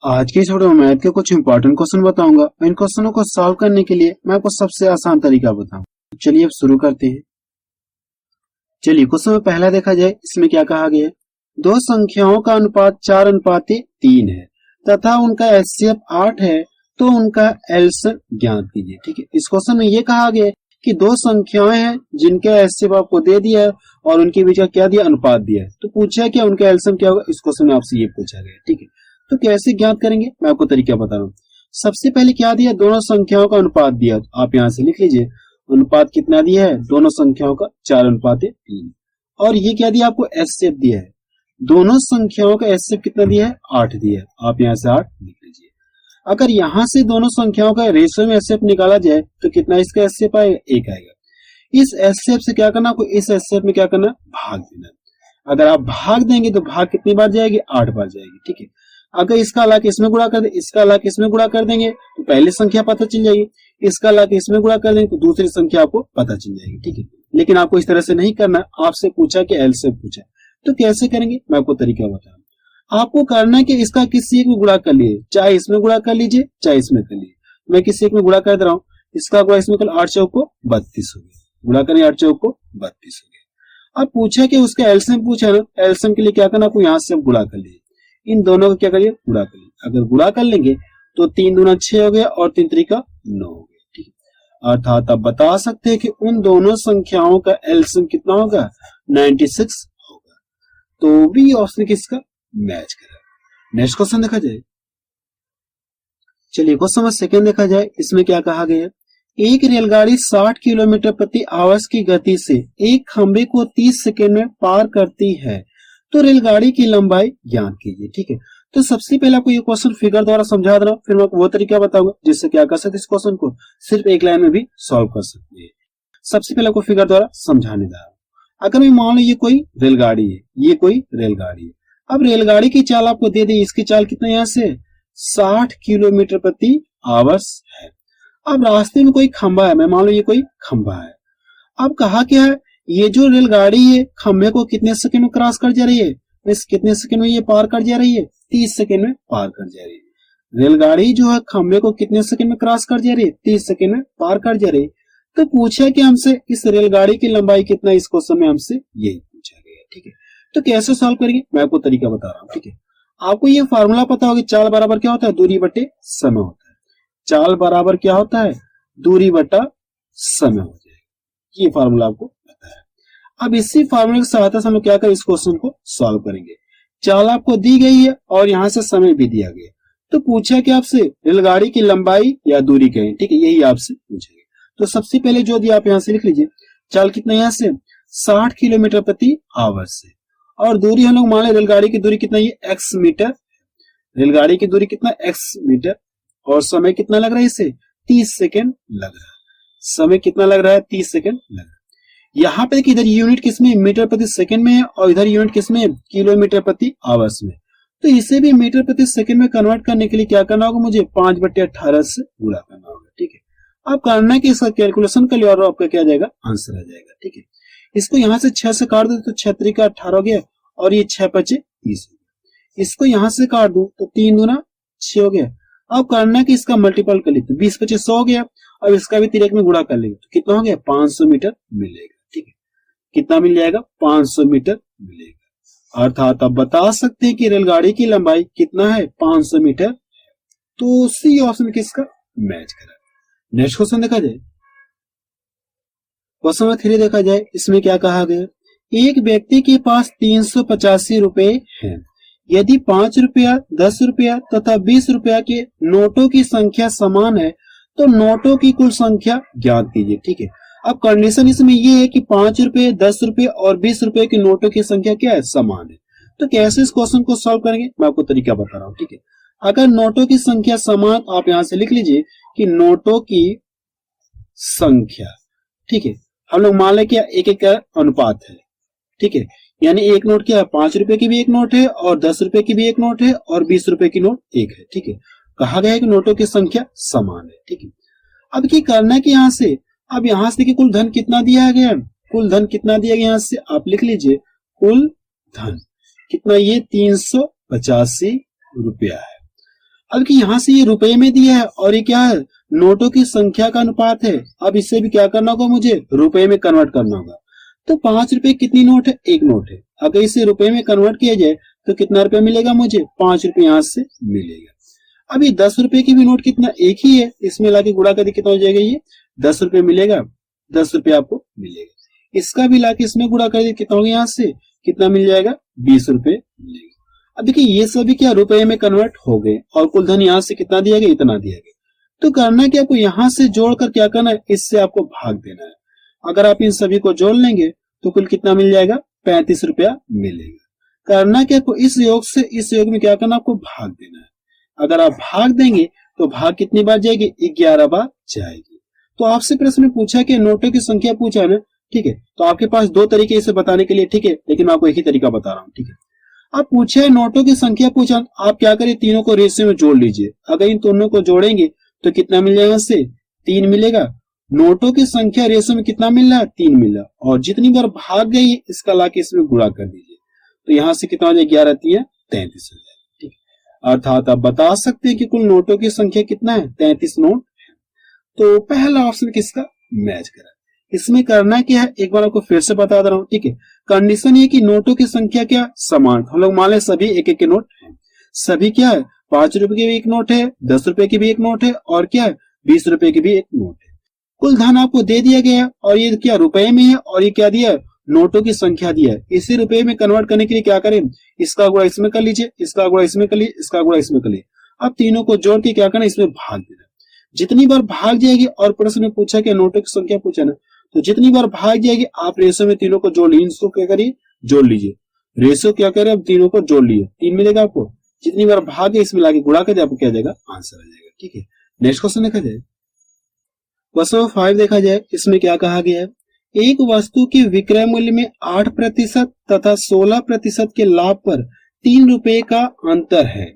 आज की इस वीडियो में मैथ के कुछ इंपॉर्टेंट क्वेश्चन बताऊंगा। इन क्वेश्चनों को सॉल्व करने के लिए मैं आपको सबसे आसान तरीका बताऊंगा। चलिए अब शुरू करते हैं। चलिए क्वेश्चन में पहला देखा जाए, इसमें क्या कहा गया है। दो संख्याओं का अनुपात 4:3 है तथा उनका एचसीएफ 8 है, तो उनका एलसीएम ज्ञात कीजिए। ठीक है, इस क्वेश्चन में ये कहा गया है कि दो संख्याएं हैं जिनका एचसीएफ आपको दे दिया है और उनके बीच का क्या दिया, अनुपात दिया है। तो पूछा है कि उनका एलसीएम क्या होगा। इस क्वेश्चन में आपसे ये पूछा गया है। ठीक है, तो कैसे ज्ञात करेंगे मैं आपको तरीका बता रहा हूँ। सबसे पहले क्या दिया, दोनों संख्याओं का अनुपात दिया। तो आप यहाँ से लिख लीजिए, अनुपात कितना दिया है, दोनों संख्याओं का 4:3। और ये क्या दिया, आपको एचसीएफ दिया है। दोनों संख्याओं का एचसीएफ कितना दिया है, 8 दिया है। आप यहाँ से 8 लिख लीजिए। अगर यहाँ से दोनों संख्याओं का रेशियो में एचसीएफ निकाला जाए तो कितना इसका एचसीएफ आएगा, 1 आएगा। इस एचसीएफ से क्या करना, आपको इस एचसीएफ में क्या करना, भाग देना। अगर आप भाग देंगे तो भाग कितनी बार जाएगी, 8 बार जाएगी। ठीक है, अगर इसका लाके इसमें गुणा कर दे, इसका लाके इसमें गुणा कर देंगे तो पहली संख्या पता चल जाएगी। इसका लाके इसमें गुणा कर देंगे तो दूसरी संख्या आपको पता चल जाएगी। ठीक है, लेकिन आपको इस तरह से नहीं करना। आपसे पूछा कि एलसीएम पूछा, तो कैसे करेंगे मैं आपको तरीका बता रहा हूँ। आपको करना है कि इसका किसी एक में गुणा कर लिए, चाहे इसमें गुणा कर लीजिए चाहे इसमें कर लीजिए। मैं किसी एक में गुणा कर दे रहा हूँ। इसका गुणा इसमें कर, 8 चौक को 32 हो गया। गुणा करें 8 चौक को 32 हो गया। अब पूछा कि उसका एलसीएम पूछा ना, एलसीएम के लिए क्या करना, आपको यहाँ से गुणा कर लिए। इन दोनों का क्या करिए, गुणा कर लिए। अगर गुणा कर लेंगे तो 3 दूना 6 हो गया और 3 त्रिका 9 हो गया। ठीक है, अर्थात आप बता सकते हैं कि उन दोनों संख्याओं का एलसीएम कितना होगा, 96 होगा। तो बी ऑप्शन किसका मैच करेगा। नेक्स्ट क्वेश्चन देखा जाए। चलिए क्वेश्चन नंबर सेकंड देखा जाए, इसमें क्या कहा गया है। एक रेलगाड़ी 60 किलोमीटर प्रति आवर्स की गति से एक खंबे को 30 सेकेंड में पार करती है, तो रेलगाड़ी की लंबाई ज्ञात कीजिए। ठीक है, तो सबसे पहले आपको ये क्वेश्चन फिगर द्वारा समझा दे रहा हूं, फिर मैं आपको वो तरीका बताऊंगा जिससे क्या कर सकते इस क्वेश्चन को सिर्फ एक लाइन में भी सॉल्व कर सकते हैं। सबसे पहले आपको फिगर द्वारा समझाने जा रहा हूं। अगर मैं मान लो ये कोई रेलगाड़ी है, ये कोई रेलगाड़ी है। अब रेलगाड़ी की चाल आपको दे दी, इसकी चाल कितना यहाँ से 60 किलोमीटर प्रति आवर्स है। अब रास्ते में कोई खंबा है, मैं मान लो ये कोई खंबा है। अब कहा क्या है, ये जो रेलगाड़ी है खंबे को कितने सेकंड में क्रॉस कर जा रही है, कितने सेकंड में ये पार कर जा रही है, 30 सेकंड में पार कर जा रही है। रेलगाड़ी जो है खंबे को कितने सेकंड में क्रॉस कर जा रही है, 30 सेकंड में पार कर जा रही है। तो पूछा कि हमसे इस रेलगाड़ी की लंबाई कितना, इस क्वेश्चन में हमसे यही पूछा गया। ठीक है, तो कैसे सॉल्व करेंगे मैं आपको तरीका बता रहा हूँ। ठीक है, आपको ये फार्मूला पता होगा, चाल बराबर क्या होता है, दूरी बटे समय होता है। चाल बराबर क्या होता है, दूरी बटा समय हो जाएगा। ये फार्मूला आपको पता है। अब इसी फार्मूले की सहायता से हम लोग क्या करें, इस क्वेश्चन को सॉल्व करेंगे। चाल आपको दी गई है और यहाँ से समय भी दिया गया, तो पूछा कि आपसे रेलगाड़ी की लंबाई या दूरी कहें। ठीक है, यही आपसे पूछेंगे। तो सबसे पहले जो दिया आप यहाँ से लिख लीजिए। चाल कितना यहाँ से 60 किलोमीटर प्रति आवर्स से, और दूरी हम लोग मान ले रेलगाड़ी की दूरी कितना, ये x मीटर। रेलगाड़ी की दूरी कितना, x मीटर, और समय कितना लग रहा है इसे, 30 सेकेंड लग रहा है। समय कितना लग रहा है, 30 सेकेंड लग रहा है। यहाँ पे इधर यूनिट किसमें, मीटर प्रति सेकंड में है, और इधर यूनिट किसमें, किलोमीटर प्रति आवर्स में। तो इसे भी मीटर प्रति सेकंड में कन्वर्ट करने के लिए क्या करना होगा, मुझे 5/18 से गुणा करना होगा। ठीक है, आप करना है कि इसका कैलकुलेशन कर लिया और आपका क्या जाएगा, आंसर आ जाएगा। ठीक है, इसको यहाँ से 6 से काट दो तो 6 त्रिका 18 हो गया, और ये 6 पचे 30 हो गया। इसको यहाँ से काट दो तो 3 दूना 6 हो गया। अब करना है कि इसका मल्टीपल कर लेते, 20 पचे 100 हो गया। अब इसका भी तिरक में गुणा कर लेंगे तो कितना हो गया, 500 मीटर मिलेगा। ठीक है, कितना मिल जाएगा, 500 मीटर मिलेगा। अर्थात आप बता सकते हैं कि रेलगाड़ी की लंबाई कितना है, 500 मीटर। तो सी ऑप्शन किसका मैच करा। नेक्स्ट क्वेश्चन देखा जाए। क्वेश्चन नंबर 3 देखा जाए, इसमें क्या कहा गया। एक व्यक्ति के पास 385 रुपए है। यदि 5 रुपया, 10 रुपया तथा 20 रुपया के नोटों की संख्या समान है, तो नोटों की कुल संख्या ज्ञात कीजिए। ठीक है, अब कंडीशन इसमें ये है कि 5 रुपए, 10 रुपए और 20 रुपए के नोटों की संख्या क्या है, समान है। तो कैसे इस क्वेश्चन को सॉल्व करेंगे मैं आपको तरीका बता रहा हूँ। ठीक है, अगर नोटों की संख्या समान, आप यहां से लिख लीजिए कि नोटों की संख्या। ठीक है, हम लोग मान लें क्या, एक एक का अनुपात है। ठीक है, यानी एक नोट क्या है, 5 रुपए की भी एक नोट है और 10 रुपए की भी एक नोट है और 20 रुपए की नोट एक है। ठीक है, कहा गया है कि नोटों की संख्या समान है। ठीक है, अब क्या करना है कि यहाँ से, अब यहाँ से देखिए कुल धन कितना दिया गया, कुल धन कितना दिया गया, यहाँ से आप लिख लीजिए कुल धन कितना, ये 385 रुपया है। अब कि यहाँ से ये रुपए में दिया है और ये क्या है, नोटों की संख्या का अनुपात है। अब इससे भी क्या करना होगा, मुझे रुपए में कन्वर्ट करना होगा। तो 5 रुपए कितनी नोट है, एक नोट है। अगर इसे रुपए में कन्वर्ट किया जाए तो कितना रुपए मिलेगा, मुझे 5 रुपए यहाँ से मिलेगा। अब ये 10 रुपए की भी नोट कितना, एक ही है, इसमें लाके गुणा करके कितना हो जाएगा, ये 10 रुपए मिलेगा, 10 रुपए आपको मिलेगा। इसका भी लाके इसमें गुणा कर दिया, कितना हो गया, यहाँ से कितना मिल जाएगा, 20 रुपए मिलेगा। अब देखिए ये सभी क्या रुपए में कन्वर्ट हो गए और कुल धन यहाँ से कितना दिया गया, इतना दिया गया। तो करना क्या, आपको यहाँ से जोड़कर क्या करना है, इससे आपको भाग देना है। अगर आप इन सभी को जोड़ लेंगे तो कुल कितना मिल जाएगा, 35 रुपया मिलेगा। करना क्या, आपको इस योग से इस योग में क्या करना, आपको भाग देना है। अगर आप भाग देंगे तो भाग कितनी बार जाएगी, 11 बार जाएगी। तो आपसे प्रश्न पूछा कि नोटों की संख्या पूछा है ना, ठीक है। तो आपके पास दो तरीके इसे बताने के लिए, ठीक है, लेकिन मैं आपको एक ही तरीका बता रहा हूँ, ठीक है। आप पूछे है नोटों की संख्या पूछा, आप क्या करें, तीनों को रेशियो में जोड़ लीजिए। अगर इन दोनों को जोड़ेंगे तो कितना मिल जाएगा, इससे 3 मिलेगा। नोटों की संख्या रेशियो में कितना मिल रहा है, 3 मिल रहा, और जितनी बार भाग गई इसका लाके इसमें गुणा कर दीजिए। तो यहाँ से कितना हो जाए, 11 3 33 हो जाएगा, ठीक है। अर्थात आप बता सकते हैं कि कुल नोटों की संख्या कितना है, 33 नोट है। तो पहला ऑप्शन किसका मैच करा। इसमें करना क्या है, एक बार आपको फिर से बता दे रहा हूँ, ठीक है। कंडीशन ये कि नोटों की संख्या क्या समान, हम लोग मान लें सभी एक एक के नोट है। सभी क्या है, 5 रुपए की भी एक नोट है, 10 रुपए की भी एक नोट है, और क्या है, 20 रुपए की भी एक नोट है। कुल धन आपको दे दिया गया है और ये क्या रुपए में है, और ये क्या दिया है, नोटों की संख्या दिया है। इसे रुपए में कन्वर्ट करने के लिए क्या करें, इसका गुणा इसमें कर लीजिए, इसका गुणा इसमें कर लीजिए, इसका गुणा इसमें कर लीजिए। अब तीनों को जोड़ के क्या करना, इसमें भाग देना। जितनी बार भाग जाएगी, और प्रश्न में पूछा कि नोटों की संख्या पूछा ना, तो जितनी बार भाग जाएगी आप रेशो में तीनों को जोड़ लीजिए। इसको क्या करिए, जोड़ लीजिए। रेशो क्या करें, अब तीनों को जोड़ लिए, 3 मिलेगा आपको। जितनी बार भागे इसमें लाके गुणा कर दे, आपको क्या जाएगा, आंसर आ जाएगा, ठीक है। नेक्स्ट क्वेश्चन देखा जाए, क्वेश्चन नंबर 5 देखा जाए। इसमें क्या कहा गया है, एक वस्तु के विक्रय मूल्य में 8% तथा 16% के लाभ पर 3 रुपए का अंतर है।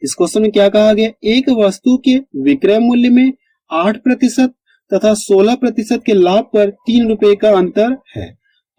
इस क्वेश्चन में क्या कहा गया, एक वस्तु के विक्रय मूल्य में 8% तथा 16% के लाभ पर 3 रुपए का अंतर है,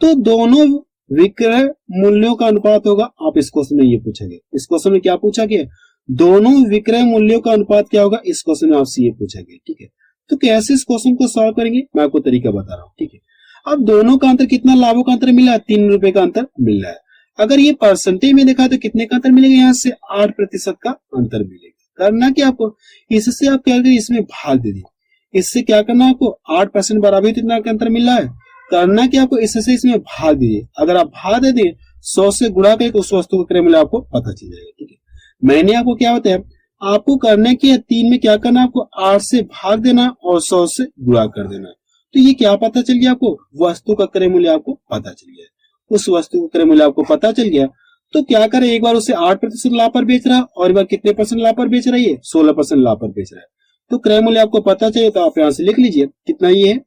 तो दोनों विक्रय मूल्यों का अनुपात होगा। आप इस क्वेश्चन में ये पूछा गया, इस क्वेश्चन में क्या पूछा गया, दोनों विक्रय मूल्यों का अनुपात क्या होगा, इस क्वेश्चन में आपसे ये पूछा गया, ठीक है। तो कैसे इस क्वेश्चन को सॉल्व करेंगे, मैं आपको तरीका बता रहा हूँ, ठीक है। अब दोनों का अंतर कितना, लाभों का अंतर मिला है, 3 रुपए का अंतर मिल रहा है। अगर ये परसेंटेज में देखा तो कितने का अंतर मिलेगा, यहाँ से 8% का अंतर मिलेगा। करना क्या आपको, इससे आप क्या करिए, इसमें भाग दे दीजिए। इससे क्या करना, आपको 8% बराबर कितना का अंतर मिल रहा है। करना क्या, आपको इससे इसमें भाग दीजिए। अगर आप भाग दे दें 100 से गुणा करके उस वस्तु का क्रय मूल्य आपको पता चल जाएगा, ठीक है। मैंने आपको क्या बताया, आपको करना क्या, 3 में क्या करना, आपको 8 से भाग देना और 100 से गुणा कर देना। तो ये क्या पता चल गया, आपको वस्तु का क्रय मूल्य आपको पता चल गया। उस वस्तु का क्रय मूल्य आपको पता चल गया तो क्या करें, एक बार उसे 8% लाभ पर बेच रहा है और एक बार कितने % लाभ पर बेच रही है, 16% लाभ पर बेच रहा है। तो क्रय मूल्य आपको पता चाहिए तो आप यहां से लिख लीजिए, कितना ये है,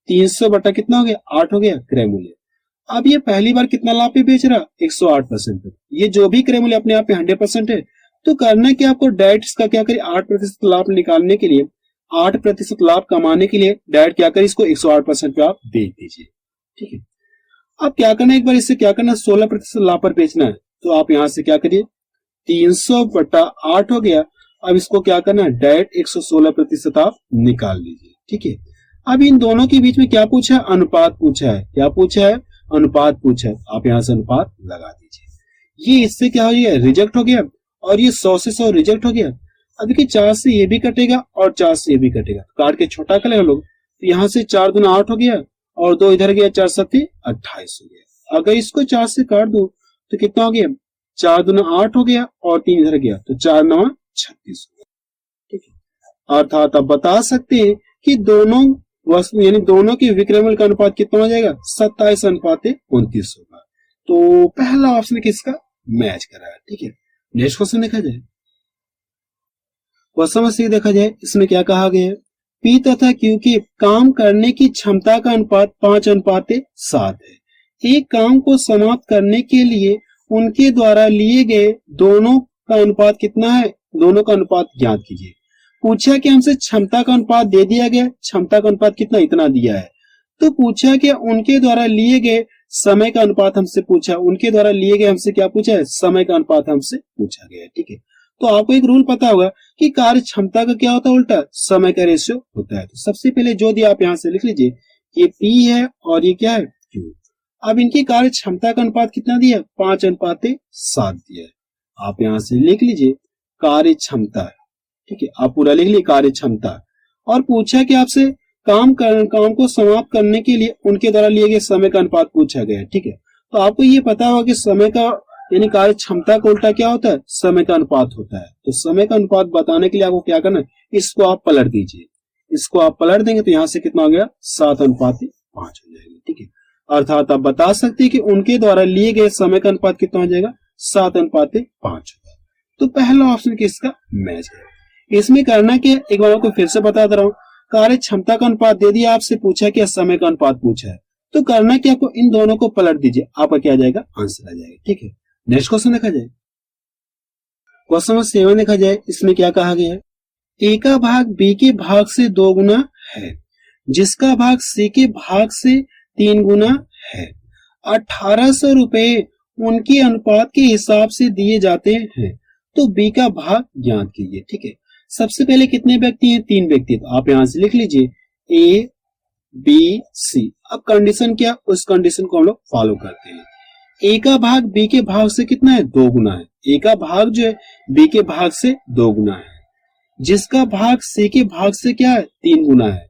300 बटा कितना हो गया, 8 हो गया क्रय मूल्य। अब ये पहली बार कितना लाभ पे बेच रहा, 108%। ये जो भी क्रय मूल्य अपने आप में 100% है। तो करना क्या, आपको डायरेक्ट इसका क्या करें, 8% लाभ निकालने के लिए, 8% लाभ कमाने के लिए डायरेक्ट क्या करें, इसको 108% पे आप बेच दीजिए, ठीक है। अब क्या करना, एक बार इससे क्या करना, 16% लाभ पर बेचना है। तो आप यहां से क्या करिए, 300 बटा 8 हो गया। अब इसको क्या करना है, डायरेक्ट 116% आप निकाल लीजिए, ठीक है। अब इन दोनों के बीच में क्या पूछा है, अनुपात पूछा है। क्या पूछा है, अनुपात पूछा है। आप यहां से अनुपात लगा दीजिए। ये इससे क्या हो गया, रिजेक्ट हो गया, और ये 100 से 100 रिजेक्ट हो गया। अब देखिए 4 से ये भी कटेगा और 4 से ये भी कटेगा, काट के छोटा कर लेंगे लोग। तो यहाँ से 4 दूना 8 हो गया और 2 इधर गया, 4 7 28 हो गया। अगर इसको 4 से काट दो तो कितना हो गया, 4 दूना 8 हो गया और 3 इधर गया, तो 4 9 36 हो गया, ठीक है। अर्थात आप बता सकते हैं कि दोनों वस्तु यानी दोनों के विक्रय मूल्य का अनुपात कितना हो जाएगा, 27:29 होगा। तो पहला ऑप्शन किसका मैच कर रहा है, ठीक है। नेक्स्ट क्वेश्चन देखा जाए, क्वेश्चन से देखा जाए। इसमें क्या कहा गया है, पी तथा क्यू की काम करने की क्षमता का अनुपात 5:7 है। एक काम को समाप्त करने के लिए उनके द्वारा लिए गए दोनों का अनुपात कितना है, दोनों का अनुपात ज्ञात कीजिए। पूछा कि हमसे क्षमता का अनुपात दे दिया गया, क्षमता का अनुपात कितना, इतना दिया है। तो पूछा कि उनके द्वारा लिए गए समय का अनुपात हमसे पूछा, उनके द्वारा लिए गए हमसे क्या पूछा है, समय का अनुपात हमसे पूछा गया है, ठीक है। तो आपको एक रूल पता होगा कि कार्य क्षमता का क्या होता है, उल्टा समय का रेशियो होता है। तो सबसे पहले जो दिया आप यहाँ से लिख लीजिए, ये P है और ये क्या है, Q। अब इनकी कार्य क्षमता का अनुपात कितना दिया, 5:7 दिया है। आप यहाँ से लिख लीजिए कार्य क्षमता, ठीक है, आप पूरा लिख लीजिए कार्य क्षमता। और पूछा कि आपसे काम को समाप्त करने के लिए उनके द्वारा लिए गए समय का अनुपात पूछा गया है, ठीक है। तो आपको ये पता होगा कि समय का यानी कार्य क्षमता का उल्टा क्या होता है, समय का अनुपात होता है। तो समय का अनुपात बताने के लिए आपको क्या करना है, इसको आप पलट दीजिए। इसको आप पलट देंगे तो यहाँ से कितना हो गया, 7:5 हो जाएगा, ठीक है। अर्थात आप बता सकते हैं कि उनके द्वारा लिए गए समय का अनुपात कितना हो जाएगा, 7:5 होगा। तो पहला ऑप्शन किसका मैच है। इसमें करना क्या, एक बार आपको फिर से बता दे रहा हूँ, कार्य क्षमता का अनुपात दे दिया, आपसे पूछा कि समय का अनुपात पूछा है, तो करना क्या, आपको इन दोनों को पलट दीजिए, आपका क्या आ जाएगा, आंसर आ जाएगा, ठीक है। नेक्स्ट क्वेश्चन देखा जाए, क्वेश्चन नंबर 7 देखा जाए। इसमें क्या कहा गया है, ए का भाग बी के भाग से 2 गुना है, जिसका भाग सी के भाग से 3 गुना है। 1800 रुपए उनके अनुपात के हिसाब से दिए जाते हैं, तो बी का भाग ज्ञात कीजिए, ठीक है। सबसे पहले कितने व्यक्ति हैं, 3 व्यक्ति। तो आप यहां से लिख लीजिए ए बी सी। अब कंडीशन क्या, उस कंडीशन को हम लोग फॉलो करते हैं। ए का भाग बी के भाग से कितना है, 2 गुना है। ए का भाग जो है बी के भाग से 2 गुना है, जिसका भाग सी के भाग से क्या है, 3 गुना है।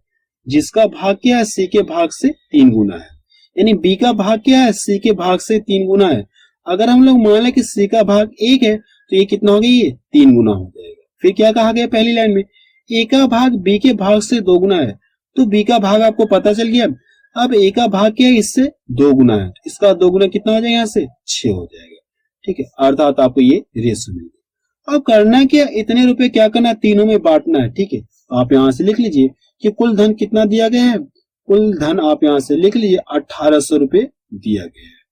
जिसका भाग क्या है, सी के भाग से 3 गुना है, यानी बी का भाग क्या है, सी के भाग से 3 गुना है। अगर हम लोग मान लें कि सी का भाग 1 है तो ये कितना हो गया, ये 3 गुना हो जाएगा। फिर क्या कहा गया पहली लाइन में, ए का भाग बी के भाग से 2 गुना है, तो बी का भाग आपको पता चल गया। अब ए का भाग क्या है, इससे 2 गुना है, इसका 2 गुना कितना हो जाएगा, यहाँ से 6 हो जाएगा, ठीक है। अर्थात आपको ये रेशियो मिल गया। अब करना क्या, इतने रुपए क्या करना है, तीनों में बांटना है, ठीक है। आप यहाँ से लिख लीजिए कि कुल धन कितना दिया गया है, कुल धन आप यहाँ से लिख लीजिए 1800 रुपए दिया गया है,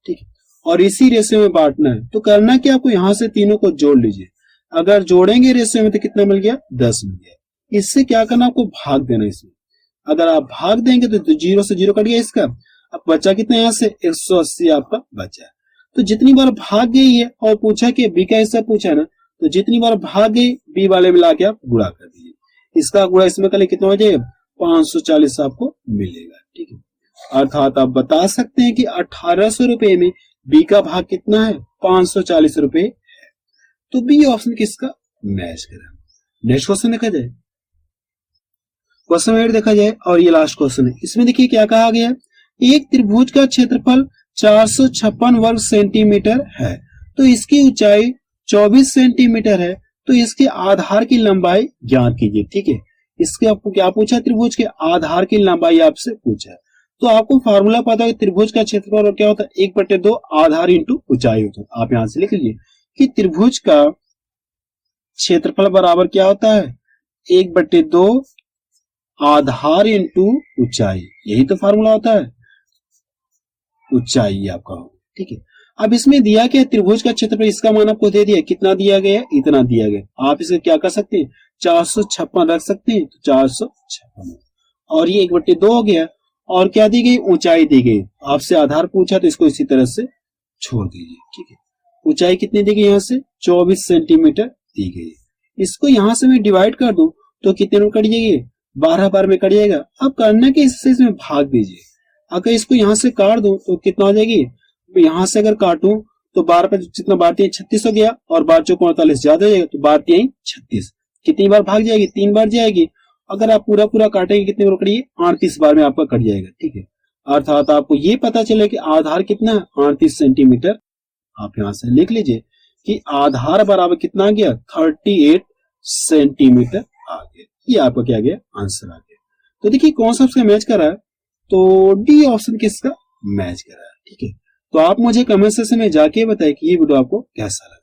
ठीक है। और इसी रेशियो में बांटना है। तो करना क्या, आपको यहाँ से तीनों को जोड़ लीजिए। अगर जोड़ेंगे रेशियो में तो कितना मिल गया, 10 मिल गया। इससे क्या करना, आपको भाग देना इसमें। अगर आप भाग देंगे तो 0 से 0 कट गया इसका, अब बचा कितना, यहाँ से 180 आपका बचा। तो जितनी बार भाग गई है और पूछा कि बी का हिस्सा पूछा ना, तो जितनी बार भाग गई बी वाले मिला के आप गुणा कर दीजिए। इसका गुणा इसमें कर ले, कितना हो जाएगा, 540 आपको मिलेगा, ठीक है। अर्थात आप बता सकते हैं कि 1800 रुपए में बी का भाग कितना है, 540 रुपए है। तो बी ऑप्शन किसका मैच करा। नेक्स्ट क्वेश्चन देखा जाए, क्वेश्चन 8 देखा जाए और ये लास्ट क्वेश्चन है। इसमें देखिए क्या कहा गया है, एक त्रिभुज का क्षेत्रफल 456 वर्ग सेंटीमीटर है, तो इसकी ऊंचाई 24 सेंटीमीटर है, तो इसके आधार की लंबाई ज्ञात कीजिए, ठीक है। इसके आपको क्या पूछा, त्रिभुज के आधार की लंबाई आपसे पूछा है। तो आपको फार्मूला पता है, त्रिभुज का क्षेत्रफल और क्या होता है, 1/2 आधार इंटू ऊंचाई होता है। आप यहां से लिख लीजिए कि त्रिभुज का क्षेत्रफल बराबर क्या होता है, 1/2 आधार इंटू ऊंचाई, यही तो फार्मूला होता है, ऊंचाई आपका, ठीक है। अब इसमें दिया क्या, त्रिभुज का क्षेत्रफल, इसका मान आपको दे दिया, कितना दिया गया, इतना दिया गया। आप इसे क्या कर सकते हैं, 456 रख सकते हैं, तो 456 और ये 1/2 हो गया। और क्या दी गई, ऊंचाई दी गई। आपसे आधार पूछा तो इसको इसी तरह से छोड़ दीजिए, ठीक है। ऊंचाई कितनी दी गई, यहाँ से 24 सेंटीमीटर दी गई। इसको यहाँ से मैं डिवाइड कर दूं तो कितने में कट जाएगी, 12 बार में कट जाएगा। अब करना कि इससे इसमें भाग दीजिए। अगर इसको यहाँ से काट दूं तो कितना हो जाएगी, यहाँ से अगर काटूं तो 12 पर जितना बारती है 36 हो गया, और 12 चौक 48 ज्यादा हो जाएगा, तो बारती है 36। कितनी बार भाग जाएगी, 3 बार जाएगी। अगर आप पूरा पूरा काटेंगे कितने बार कटिए, 38 बार में आपका कट जाएगा, ठीक है। अर्थात आपको ये पता चले कि आधार कितना है, 38 सेंटीमीटर। आप यहाँ से लिख लीजिए कि आधार बराबर कितना आ गया, 38 सेंटीमीटर आ गया। ये आपका क्या गया, आंसर आ गया। तो देखिए कौन सा उसका मैच कर रहा है, तो डी ऑप्शन किसका मैच कर रहा है, ठीक है। तो आप मुझे कमेंट सेक्शन में जाके बताएं कि ये वीडियो आपको कैसा लगा।